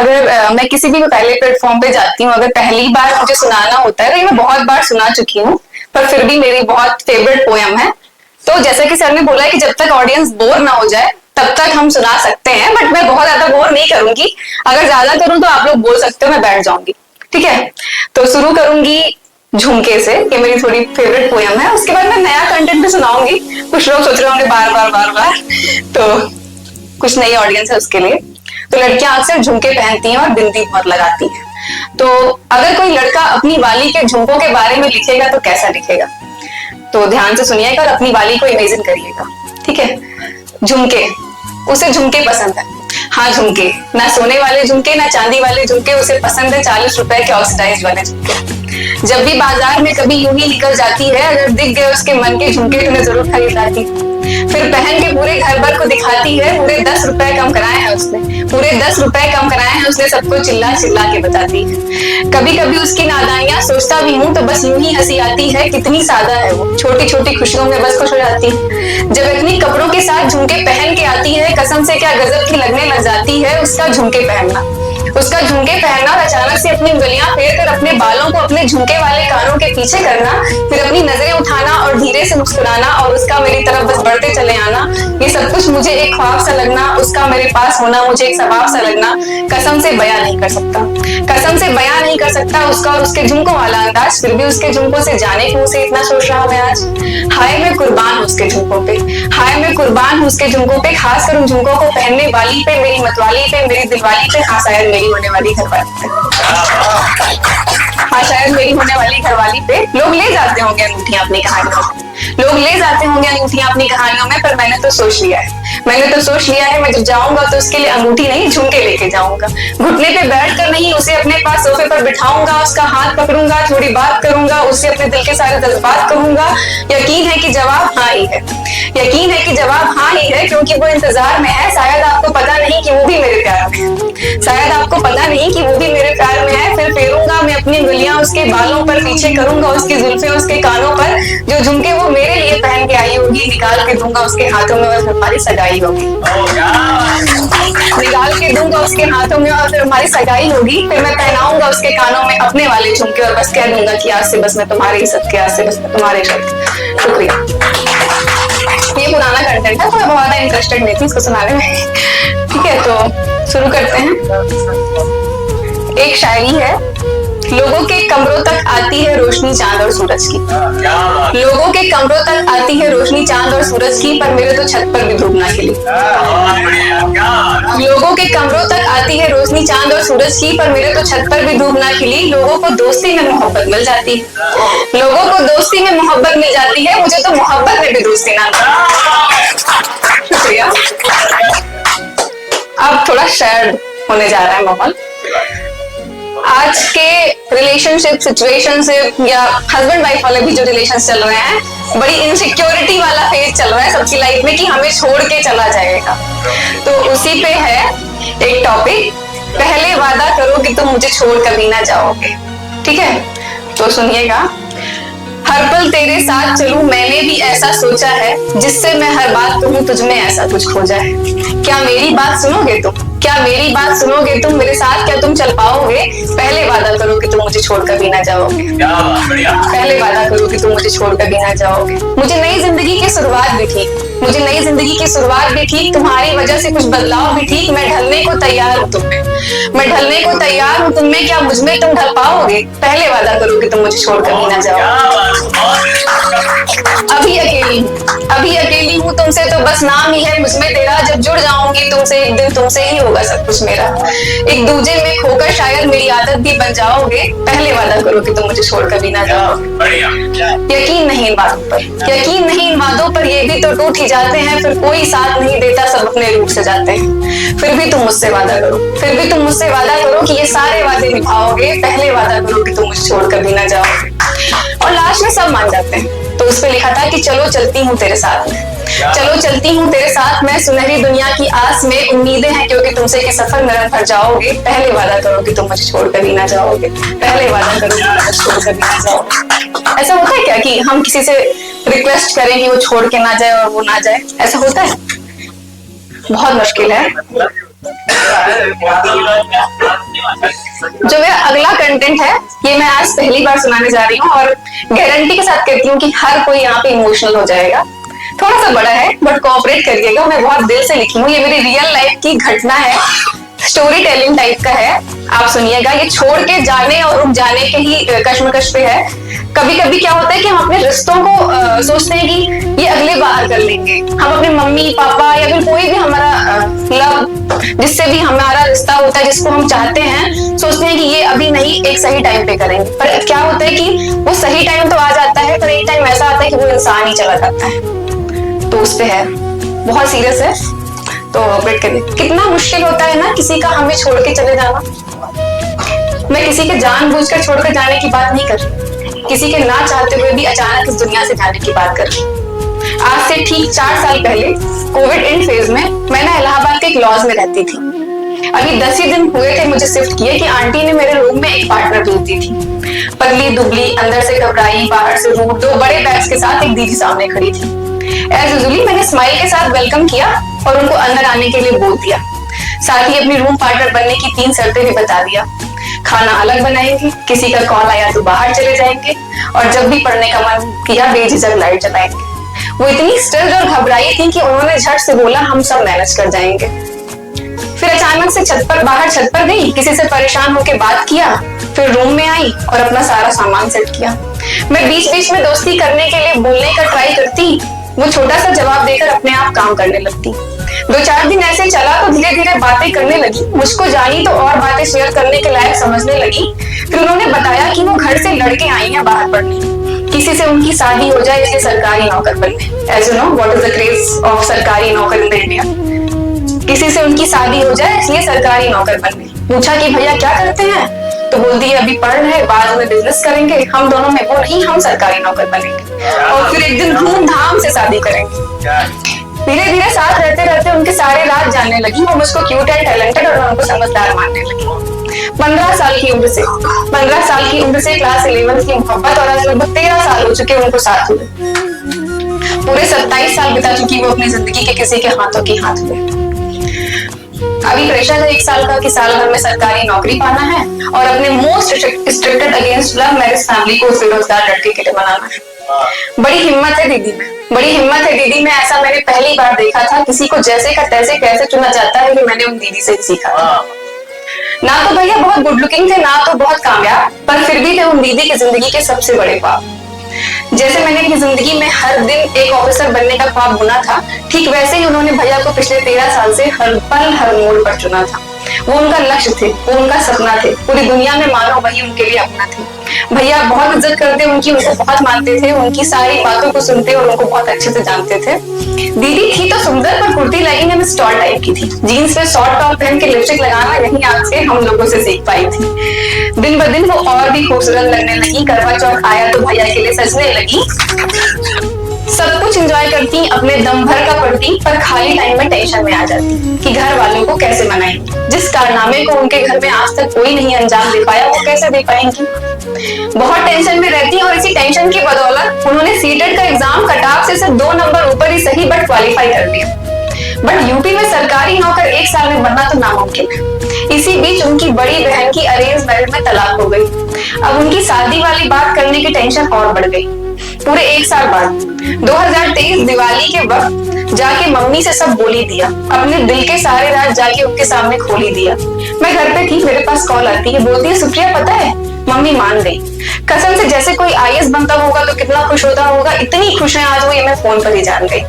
अगर मैं किसी भी पहले प्लेटफॉर्म पे जाती हूँ, अगर पहली बार मुझे सुनाना होता है, तो ये मैं बहुत बार सुना चुकी हूँ, पर फिर भी मेरी बहुत फेवरेट पोयम है। तो जैसा कि सर ने बोला है कि जब तक ऑडियंस बोर ना हो जाए तब तक हम सुना सकते हैं, बट मैं बहुत ज्यादा बोर नहीं करूंगी। अगर ज्यादा करूं तो आप लोग बोल सकते हो, मैं बैठ जाऊंगी। ठीक है, तो शुरू करूंगी झुमके से। ये मेरी थोड़ी फेवरेट पोयम है। उसके बाद मैं नया कंटेंट भी सुनाऊंगी। कुछ लोग सोच रहे होंगे बार बार बार बार, तो कुछ नई ऑडियंस है उसके लिए। तो लड़कियां अक्सर झुमके पहनती हैं और बिंदी बहुत लगाती हैं। तो अगर कोई लड़का अपनी वाली के झुमकों के बारे में लिखेगा तो कैसा लिखेगा? तो ध्यान से सुनिएगा और अपनी वाली को इमेजिन करिएगा। ठीक है, झुमके, उसे झुमके पसंद है। हाँ झुमके, ना सोने वाले झुमके ना चांदी वाले झुमके, उसे पसंद है 40 रुपए के ऑक्सीडाइज वाले झुमके। जब भी बाजार में कभी यूं ही निकल जाती है, अगर दिख गए उसके मन के झुमके तो मैं जरूर खरीद लाती। फिर पहन के पूरे घर भर को दिखाती है, पूरे 10 रुपए कम कराए हैं उसने, पूरे 10 रुपए कम कराए हैं उसने, सबको चिल्ला चिल्ला के बताती है। कभी कभी उसकी नादानियां सोचता भी हूँ तो बस यूं ही हंसी आती है, कितनी सादा है वो, छोटी छोटी खुशियों में बस खुश हो जाती है। जब इतनी कपड़ों के साथ झुमके पहन के आती है, कसम से क्या गजब की लगने लग जाती है उसका झुमके पहनना। उसका झुमके पहनना और अचानक से अपनी उंगलियां फेर कर अपने बालों को अपने झुमके वाले कानों के पीछे करना, फिर अपनी नजरें उठाना और धीरे से मुस्कुराना और उसका मेरी तरफ बस बढ़ते चले आना, ये सब कुछ मुझे एक ख्वाब सा लगना, उसका मेरे पास होना मुझे एक सवाब सा लगना, कसम से बयां नहीं कर सकता, कसम से बयां नहीं कर सकता उसका और उसके झुमकों वाला अंदाज। फिर भी उसके झुमकों से जाने क्यों उसे इतना सोच रहा मैं आज। हाय मैं कुर्बान हूँ उसके झुमकों पे, हाय मैं कुर्बान हूँ उसके झुमकों पे, खास कर उन झुमकों को पहनने वाली पे, मेरी मतवाली पे, मेरी दिलवाली पे, हाँ शायद मेरी होने वाली घरवाली पे, हाँ शायद मेरी होने वाली घरवाली पे। लोग ले जाते होंगे अंगूठियां अपनी कहानियों में, लोग ले जाते होंगे अंगूठियां अपनी कहानियों में, पर मैंने तो सोच लिया है, मैंने तो सोच लिया है, मैं जब जाऊंगा तो उसके लिए अंगूठी नहीं झुमके लेके जाऊंगा। घुटने पे बैठ कर नहीं, उसे अपने पास सोफे पर बिठाऊंगा, उसका हाथ पकड़ूंगा, थोड़ी बात करूंगा, उससे अपने दिल के सारे जज्बात कहूंगा। यकीन है कि जवाब हाँ ही है, यकीन है कि जवाब हाँ ही है, क्योंकि वो इंतजार में है। शायद आपको पता नहीं कि वो भी मेरे प्यार में है, शायद आपको पता नहीं कि वो भी मेरे प्यार में है। फिर फेरूंगा मैं अपनी उंगलियां उसके बालों पर, पीछे करूंगा उसकी जुल्फे उसके कानों पर, जो झुमके वो मेरे लिए पहन के आई होगी, निकाल के दूंगा उसके हाथों में और हमारी सगाई होगी, निकाल के दूंगा उसके हाथों में और फिर हमारी सगाई होगी। फिर मैं पहनाऊंगा उसके कानों में अपने वाले झुमके और बस कह दूंगा कि आज से बस मैं तुम्हारे ही सबके, आज से बस मैं तुम्हारे सबके। शुक्रिया। ये पुराना कंटेंट है तो मैं बहुत इंटरेस्टेड नहीं थी इसको सुनाने में। ठीक है, तो शुरू करते हैं। एक शायरी है, लोगों के कमरों तक आती है रोशनी चांद और सूरज की, लोगों के कमरों तक आती है रोशनी चांद और सूरज की, पर मेरे तो छत पर भी धूप ना खिली। लोगों के कमरों तक आती है रोशनी चांद और सूरज की, पर मेरे तो छत पर भी धूप ना खिली। लोगों को दोस्ती में मोहब्बत मिल जाती है, लोगों को दोस्ती में मोहब्बत मिल जाती है, मुझे तो मोहब्बत में भी दोस्ती ना। शुक्रिया। अब थोड़ा शेयर होने जा रहा है माहौल। आज के रिलेशनशिप सिचुएशनशिप या हस्बैंड वाइफ वाले भी जो रिलेशन चल रहे हैं, बड़ी इनसिक्योरिटी वाला फेज चल रहा है सबकी लाइफ में कि हमें छोड़ के चला जाएगा। तो उसी पे है एक टॉपिक, पहले वादा करो कि तुम मुझे छोड़ कभी ना जाओगे। ठीक है, तो सुनिएगा। हर पल तेरे साथ चलूं मैंने भी ऐसा सोचा है, जिससे मैं हर बात कहूं तुझ में ऐसा कुछ खो जाए। क्या मेरी बात सुनोगे तुम, क्या मेरी बात सुनोगे तुम, मेरे साथ क्या तुम चल पाओगे? पहले वादा करो कि तुम मुझे छोड़ कभी ना जाओगे, पहले वादा करो कि तुम मुझे छोड़ कभी ना जाओगे। मुझे नई जिंदगी की शुरुआत भी ठीक, मुझे नई जिंदगी की शुरुआत भी ठीक, तुम्हारी वजह से कुछ बदलाव भी ठीक। मैं ढलने को तैयार हूँ तुम में, मैं ढलने को तैयार हूँ तुम में, क्या मुझ में तुम ढल पाओगे? पहले वादा करो कि तुम मुझे छोड़ कभी ना जाओगे। अभी अकेली हूँ, अभी अकेली हूँ तुमसे तो बस नाम ही है मुझमें तेरा, जब जुड़ जाऊंगी तुमसे एक दिन तुमसे ही होगा सब कुछ मेरा। एक दूजे में खोकर शायद मेरी आदत भी बन जाओगे, पहले वादा करो कि तुम मुझे छोड़ कभी ना जाओगे। यकीन नहीं इन बातों पर, यकीन नहीं इन वादों पर, ये भी तो टूट ही जाते हैं, फिर कोई साथ नहीं देता, सब अपने रूप से जाते हैं। फिर भी तुम मुझसे वादा करो, फिर भी तुम मुझसे वादा करो कि ये सारे वादे निभाओगे, पहले वादा करो कि तुम मुझे छोड़ कभी ना जाओगे। और लास्ट में सब मान जाते हैं। तो उस पे लिखा था कि चलो चलती हूँ तेरे साथ में, चलो चलती हूँ तेरे साथ मैं, सुनहरी दुनिया की आस में, उम्मीदें हैं क्योंकि तुमसे कि सफर नरम भर जाओगे। पहले वादा करो कि तुम मुझे छोड़ कभी ना जाओगे, पहले वादा करो कि तुम मुझे छोड़ कभी ना जाओगे। ऐसा होता है क्या कि हम किसी से रिक्वेस्ट करें कि वो छोड़ के ना जाए और वो ना जाए? ऐसा होता है? बहुत मुश्किल है। जो मेरा अगला कंटेंट है ये मैं आज पहली बार सुनाने जा रही हूँ और गारंटी के साथ कहती हूँ कि हर कोई यहाँ पे इमोशनल हो जाएगा। थोड़ा सा बड़ा है बट कोऑपरेट करिएगा, मैं बहुत दिल से लिखी हूँ। ये मेरी रियल लाइफ की घटना है, स्टोरी टेलिंग टाइप का है। आप सुनिएगा। ये छोड़ के जाने और रुक जाने के ही कश्मकश पे है। कभी कभी क्या होता है कि हम अपने रिश्तों को सोचते हैं कि ये अगले बार कर लेंगे। हम अपने मम्मी पापा या फिर कोई भी हमारा लव जिससे भी हमारा रिश्ता होता है, जिसको हम चाहते हैं, सोचते हैं कि ये अभी नहीं, एक सही टाइम पे करेंगे। पर क्या होता है कि वो सही टाइम तो आ जाता है, पर एक टाइम ऐसा आता है कि वो इंसान ही चला जाता है। तो उस पे है, बहुत सीरियस है, तो ऑपरेट करिए। कितना मुश्किल होता है ना किसी का हमें छोड़ के चले जाना। मैं किसी के जानबूझकर छोड़कर जाने की बात नहीं कर रही, किसी के ना चाहते हुए भी अचानक इस दुनिया से जाने की बात कर रही हूँ। आज से ठीक 4 साल पहले कोविड एंड फेज में मैं ना इलाहाबाद के एक लॉज में रहती थी। अभी 10 ही दिन हुए थे मुझे शिफ्ट किए कि आंटी ने मेरे रूम में एक पार्टनर भेज दी थी। पतली दुबली, अंदर से घबराई, बाहर से रूड, 2 बड़े बैग्स के साथ एक दीदी सामने खड़ी थी। एज यूजुअली मैंने स्माइल के साथ वेलकम किया और उनको अंदर आने के लिए बोल दिया। साथ ही अपनी रूम पार्टनर बनने की 3 शर्तें भी बता दिया। खाना अलग बनाएंगे, किसी का कॉल आया तो बाहर चले जाएंगे, और जब भी पढ़ने का मन किया बेझिझक लाइट जलाएंगे। वो इतनी स्ट्रेस्ड और घबराई थी कि उन्होंने झट से बोला हम सब मैनेज कर जाएंगे। फिर अचानक से बाहर छत पर गई, किसी से परेशान होकर बात किया, फिर रूम में आई और अपना सारा सामान सेट किया। मैं बीच बीच में दोस्ती करने के लिए बोलने का ट्राई करती, वो छोटा सा जवाब देकर अपने आप काम करने लगती। 2-4 दिन ऐसे चला तो धीरे धीरे बातें करने लगी, मुझको जानी तो और बातें शेयर करने के लायक समझने लगी। फिर उन्होंने बताया कि वो घर से लड़के आई हैं बाहर पढ़ने, किसी से उनकी शादी हो जाए इसलिए सरकारी नौकर बनने। As you know what is the craze of सरकारी नौकर इन इंडिया। किसी से उनकी शादी हो जाए इसलिए सरकारी नौकर बनने। पूछा कि भैया क्या करते हैं, तो बोल दिए अभी पढ़ रहे, बाद में बिजनेस करेंगे। हम दोनों में वो नहीं, हम सरकारी नौकर बनेंगे और फिर एक दिन धूमधाम से शादी करेंगे। धीरे धीरे साथ रहते रहते उनके सारे राज जानने लगी। वो मुझको क्यूट एंड टैलेंटेड और उनको समझदार मानने लगी। 15 साल की उम्र से क्लास 11 की मोहब्बत, और आज लगभग 13 साल हो चुके उनको साथ हुए। पूरे 27 साल बिता चुकी वो अपनी जिंदगी के किसी के हाथों की हाथ में। अभी प्रेशर है 1 साल का कि साल भर में सरकारी नौकरी पाना है और अपने most stricted against love marriage family को बेरोजगार लड़के के लिए मनाना है। बड़ी हिम्मत है दीदी में, ऐसा मैंने पहली बार देखा था। किसी को जैसे का तैसे कैसे चुना जाता है ये मैंने उन दीदी से सीखा था। ना तो भैया बहुत गुड लुकिंग थे, ना तो बहुत कामयाब, पर फिर भी थे उन दीदी की जिंदगी के सबसे बड़े ख्वाब। जैसे मैंने अपनी जिंदगी में हर दिन एक ऑफिसर बनने का ख्वाब बुना था, ठीक वैसे ही उन्होंने भैया को पिछले 13 साल से हर पल हर मोड़ पर चुना था। वो उनका लक्ष्य थे, वो उनका सपना थे। पूरी दुनिया में मानो वही उनके लिए अपना थे। भैया बहुत इज्जत करते उनकी, उनको बहुत मानते थे, उनकी सारी बातों को सुनते और उनको बहुत अच्छे से जानते थे। दीदी थी तो सुंदर, पर कुर्ती लेगिंग में स्टॉल टाइप की थी। जीन्स पे शॉर्ट टॉप पहन के लिपस्टिक लगाना यही आज से हम लोगों से सीख पाई थी। दिन ब दिन वो और भी खूबसूरत लगने लगी। करवा चौथ आया तो भैया के लिए सजने लगी। सब कुछ एंजॉय करती, अपने दम भर का पढ़ती, पर खाली टाइम में टेंशन में आ जाती कि घर वालों को कैसे मनाएंगी। जिस कारनामे को उनके घर में आज तक कोई नहीं अंजाम दे पाया, वो कैसे दे पाएंगी। बहुत टेंशन में रहती और इसी टेंशन की बदौलत उन्होंने सीटेट का एग्जाम कट ऑफ से सिर्फ 2 नंबर ऊपर ही सही बट क्वालिफाई कर लिया। बट यूपी में सरकारी नौकर 1 साल में बनना तो नामुमकिन है। इसी बीच उनकी बड़ी बहन की अरेंज मैरिज में तलाक हो गई। अब उनकी शादी वाली बात करने की टेंशन और बढ़ गई। पूरे 1 साल बाद 2023 दिवाली के वक्त जाके मम्मी से सब बोल ही दिया, अपने दिल के सारे राज जाके उनके सामने खोल ही दिया। मैं घर पे थी, मेरे पास कॉल आती है, बोलती है सुप्रिया पता है मम्मी मान गई। कसम से जैसे कोई IAS बनता होगा तो कितना खुश होता होगा, इतनी खुश है आज वो, ये मैं फोन पर ही जान गई।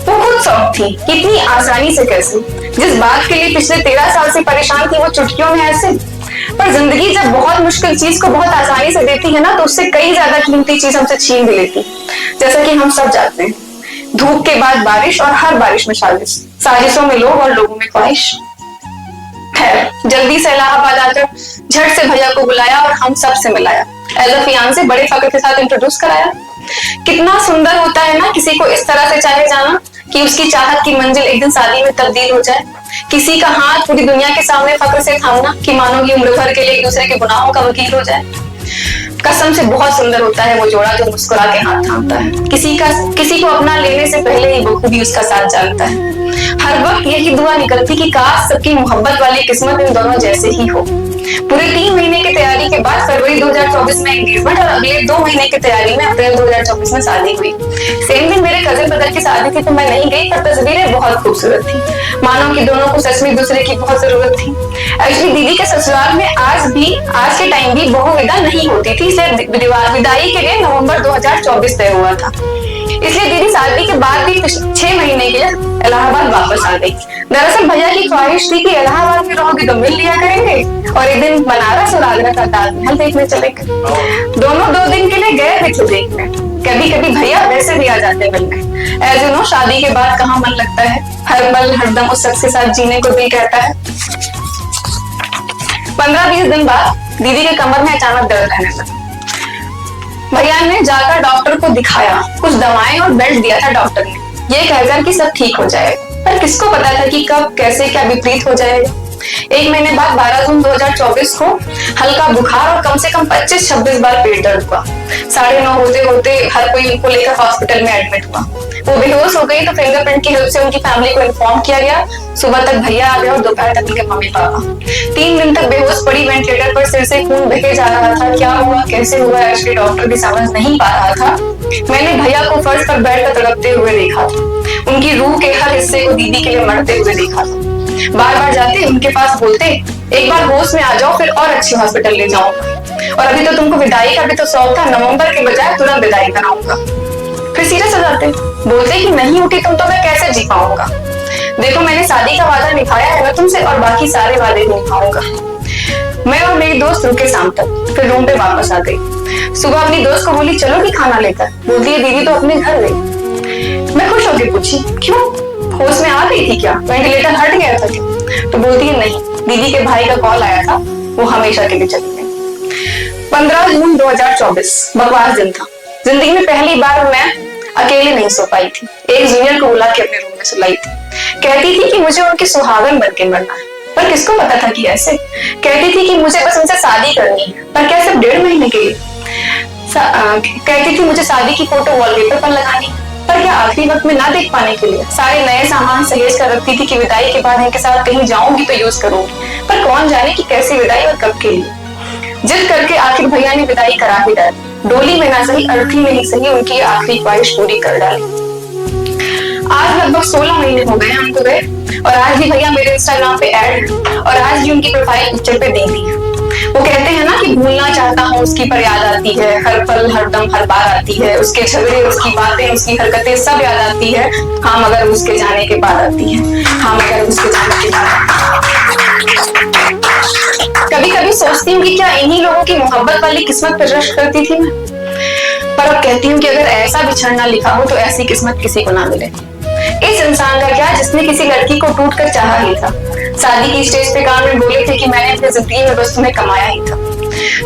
वो खुद शौक थी कि इतनी आसानी से कैसे, जिस बात के लिए पिछले 13 साल से परेशान थी वो चुटकियों में ऐसे। पर जिंदगी जब बहुत मुश्किल चीज को बहुत आसानी से देती है ना, तो उससे कई ज्यादा कीमती चीज हमसे छीन भी लेती। जैसा कि हम सब जानते हैं, धूप के बाद बारिश और हर बारिश में साजिश, साजिशों में लोग और लोगों में ख्वाहिश। खैर जल्दी से इलाहाबाद आकर झट से भैया को बुलाया और हम सब से मिलाया। एज अ फियांसे बड़े फख्र के साथ इंट्रोड्यूस कराया। कितना सुंदर होता है ना किसी को इस तरह से चाहे जाना कि उसकी चाहत की मंजिल एक दिन शादी में तब्दील हो जाए। किसी का हाथ पूरी दुनिया के सामने फख्र से थामना कि मानो कि उम्र भर के लिए एक दूसरे के गुनाहों का वकील हो जाए। कसम से बहुत सुंदर होता है वो जोड़ा जो मुस्कुरा के हाथ थामता है, किसी को अपना लेने से पहले ही बखूबी उसका साथ जानता है। हर वक्त यही दुआ निकलती कि काश सबकी मोहब्बत वाली किस्मत इन दोनों जैसे ही हो। पूरे 3 महीने की तैयारी के बाद फरवरी 2024 में एंगेजमेंट और अगले 2 महीने की तैयारी में अप्रैल 2024 में शादी हुई। सेम दिन मेरे कजिन ब्रदर की शादी थी तो मैं नहीं गई, पर तस्वीरें बहुत खूबसूरत थी, मानो कि दोनों को सच में एक दूसरे की बहुत जरूरत थी। एक्चुअली दीदी के ससुराल में आज के टाइम भी बहु विदा नहीं होती थी, इसलिए विदाई के लिए नवंबर 2024 तय हुआ था। इसलिए दीदी शादी के बाद भी 6 महीने के लिए इलाहाबाद वापस आ गई। दरअसल भैया की ख्वाहिश थी कि इलाहाबाद में रहोगे तो मिल लिया करेंगे और एक दिन बनारस और आगरा का ताजमहल देखने चलेंगे। दोनों 2 दिन के लिए गए भी थे देखने। कभी कभी भैया वैसे भी आ जाते मिलने। एज यू नो, शादी के बाद कहाँ मन लगता है, हर पल हरदम उस शख्स के साथ जीने को दिल कहता है। 15-20 दिन बाद दीदी के कमर में अचानक दर्द रहने लगा। भैया ने जाकर डॉक्टर को दिखाया, कुछ दवाएं और बेल्ट दिया था डॉक्टर ने, ये कहकर कि सब ठीक हो जाएगा। पर किसको पता था कि कब कैसे क्या विपरीत हो जाएगा। 1 महीने बाद 12 जून 2024 को हल्का बुखार और कम से कम 25-26 बार पेट दर्द हुआ। 9:30 होते होते हर कोई उनको लेकर हॉस्पिटल में एडमिट हुआ। वो बेहोश हो गई तो फिंगरप्रिंट की हेल्प से उनकी फैमिली को इन्फॉर्म किया गया। सुबह तक भैया आ गए और दोपहर तक उनके मम्मी पापा। 3 दिन तक बेहोश पड़ी वेंटिलेटर पर, सिर से खून बहे जा रहा था। क्या हुआ कैसे हुआ एक्चुअली डॉक्टर भी समझ नहीं पा रहा था। मैंने भैया को फर्श पर बैठकर तड़पते हुए देखा था, उनकी रूह के हर हिस्से को दीदी के लिए मरते हुए देखा था। बार बार जाते उनके पास बोलते, एक बार होश में आ जाओ फिर और अच्छे हॉस्पिटल ले जाऊंगा, और अभी तो तुमको विदाई का भी तो शौक था, नवंबर के बजाय तुरंत विदाई कराऊंगा। फिर सीरियस हो जाते, बोलते कि नहीं उठी तुम तो मैं कैसे जी पाऊंगा। देखो मैंने शादी का वादा निभाया है ना तुमसे, और बाकी सारे वादे निभाऊंगा। मैं और मेरी दोस्त रुके शाम तक, फिर रूम पे वापस आ गई। सुबह अपनी दोस्त को बोली चलो कि खाना लेकर, बोलती है दीदी तो अपने घर गई। मैं खुश होकर पूछी क्यों, होश में आ गई थी क्या, वेंटिलेटर हट गया था क्या? तो बोलती है नहीं, दीदी के भाई का कॉल आया था, वो हमेशा के लिए चली गई। 15 जून 2024 बकवास दिन था। जिंदगी में पहली बार मैं अकेले नहीं सो पाई थी। एक जूनियर को बुला के अपने रूम में सुलाई थी। कहती थी कि मुझे उनकी सुहागन बनके मरना है, पर किसको पता था कि ऐसे। कहती थी कि मुझे बस उनसे शादी करनी है, पर क्या सिर्फ 1.5 महीने के लिए। कहती थी मुझे शादी की फोटो वॉलपेपर पर लगानी, पर क्या आखिरी वक्त में ना देख पाने के लिए। सारे नए सामान सहेज कर रखती थी कि विदाई के बाद इनके साथ कहीं जाऊंगी तो यूज करूंगी, पर कौन जाने कि कैसी विदाई और कब के लिए। जिद करके आखिर भैया ने विदाई करा ही डाली। डोली में ना सही, अर्थी में ही सही, उनकी आखिरी ख्वाहिश पूरी कर डाली। आज लगभग 16 महीने हो गए हमको गए, और आज भी भैया मेरे इंस्टाग्राम पे ऐड है, और आज भी उनकी प्रोफाइल पिक्चर पे दी है। वो कहते हैं ना कि भूलना चाहता हूँ उसकी पर याद आती है, हर पल हर दम हर बार आती है, उसके झगड़े उसकी बातें उसकी हरकतें सब याद आती है, हाँ मगर उसके जाने के बाद आती है, हाँ मगर उसके जाने के बाद। कभी कभी सोचती हूँ कि क्या इन्हीं लोगों की मोहब्बत वाली किस्मत पर रश्क करती थी मैं, पर अब कहती हूँ कि अगर ऐसा बिछड़ना लिखा हो तो ऐसी किस्मत किसी को ना मिले। इस इंसान का क्या जिसने किसी लड़की को टूट कर चाहा ही था। शादी की स्टेज पे कान में बोले थे कि मैंने अपनी जिंदगी में बस तुम्हें कमाया ही था।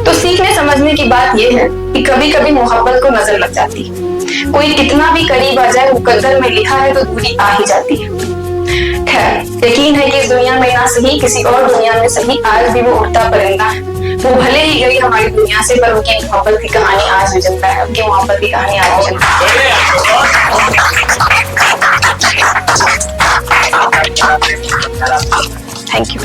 तो सीखने समझने की बात यह है कि कभी कभी मोहब्बत को नजर लग जाती है। कोई कितना भी करीब आ जाए, मुकद्दर में लिखा है तो दूरी आ ही जाती है। खैर, यकीन है कि इस दुनिया में ना सही किसी और दुनिया में सही आज भी वो उड़ता परिंदा है। वो भले ही गई हमारी दुनिया से, पर उनकी मोहब्बत की कहानी आज भी जिंदा है। उनकी मोहब्बत की कहानी आज भी जिंदा है। Thank you.